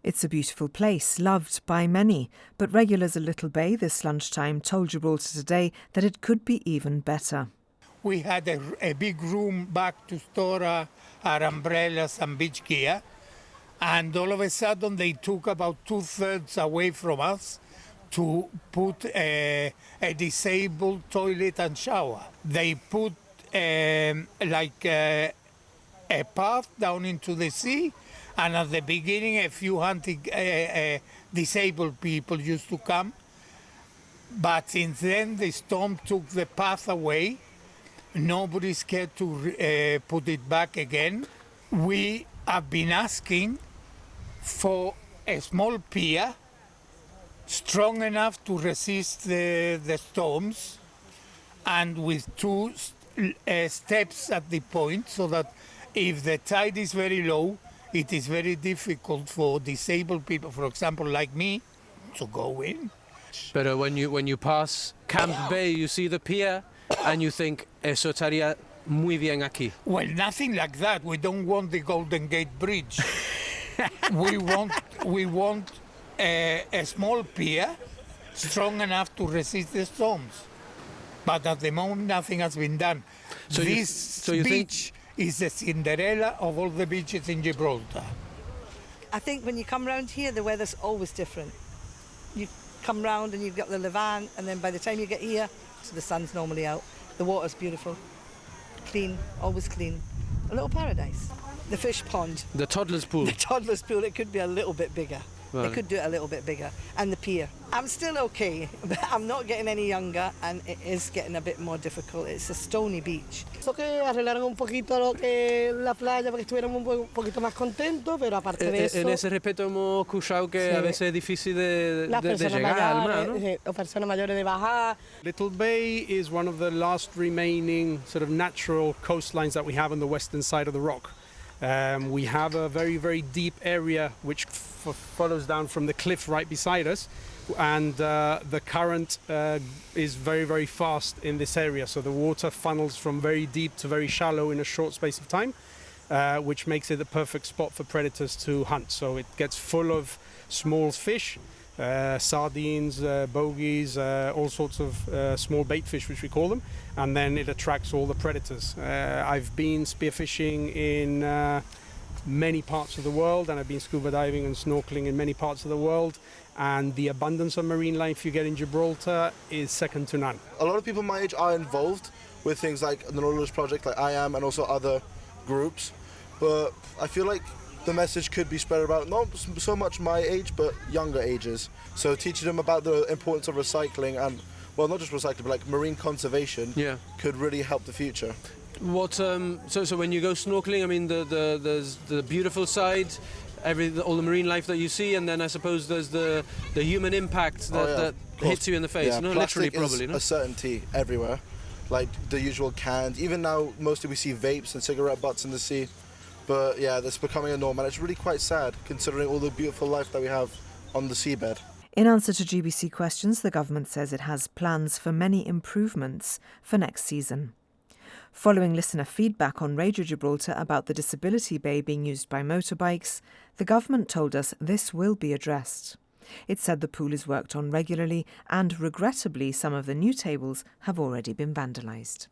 It's a beautiful place, loved by many, but regulars at Little Bay this lunchtime told Gibraltar Today that it could be even better. We had a big room back to store our umbrellas and beach gear, and all of a sudden they took about 2/3 away from us to put a disabled toilet and shower. They put a path down into the sea, and at the beginning a few disabled people used to come, but since then the storm took the path away. Nobody's scared to put it back again. We have been asking for a small pier strong enough to resist the storms, and with two steps at the point, so that if the tide is very low, it is very difficult for disabled people, for example, like me, to go in. But when you pass Camp Bay, you see the pier, and you think, eso estaría muy bien aquí. Well, nothing like that. We don't want the Golden Gate Bridge. we want a small pier, strong enough to resist the storms. But at the moment, nothing has been done. So this you beach is the Cinderella of all the beaches in Gibraltar. I think when you come round here, the weather's always different. You come round and you've got the Levant, and then by the time you get here, so the sun's normally out. The water's beautiful, clean, always clean. A little paradise. The fish pond. The toddler's pool. The toddler's pool, it could be a little bit bigger. Right. They could do it a little bit bigger. And the pier. I'm still okay, but I'm not getting any younger, and it is getting a bit more difficult. It's a stony beach. Eso que arreglaron un poquito lo que la playa para que estuviéramos un poquito más contentos, pero aparte de eso... En ese respecto hemos escuchado que sí, a veces es difícil de personas llegar al mar, ¿no? Las personas mayores de bajar. Little Bay is one of the last remaining sort of natural coastlines that we have on the western side of the rock. We have a very, very deep area which follows down from the cliff right beside us, and the current is very, very fast in this area, so the water funnels from very deep to very shallow in a short space of time, which makes it the perfect spot for predators to hunt. So it gets full of small fish, sardines, bogies, all sorts of small bait fish, which we call them, and then it attracts all the predators. I've been spearfishing in many parts of the world, and I've been scuba diving and snorkeling in many parts of the world, and the abundance of marine life you get in Gibraltar is second to none. A lot of people my age are involved with things like the Nautilus Project, like I am, and also other groups, but I feel like the message could be spread about not so much my age, but younger ages. So teaching them about the importance of recycling, and, well, not just recycling, but like marine conservation, could really help the future. What so when you go snorkeling, I mean, there's the beautiful side, all the marine life that you see, and then I suppose there's the human impact that hits you in the face. Yeah, no, literally, probably. A certainty everywhere, like the usual cans. Even now, mostly we see vapes and cigarette butts in the sea. But yeah, that's becoming a norm, and it's really quite sad considering all the beautiful life that we have on the seabed. In answer to GBC questions, the government says it has plans for many improvements for next season. Following listener feedback on Radio Gibraltar about the disability bay being used by motorbikes, the government told us this will be addressed. It said the pool is worked on regularly, and regrettably some of the new tables have already been vandalised.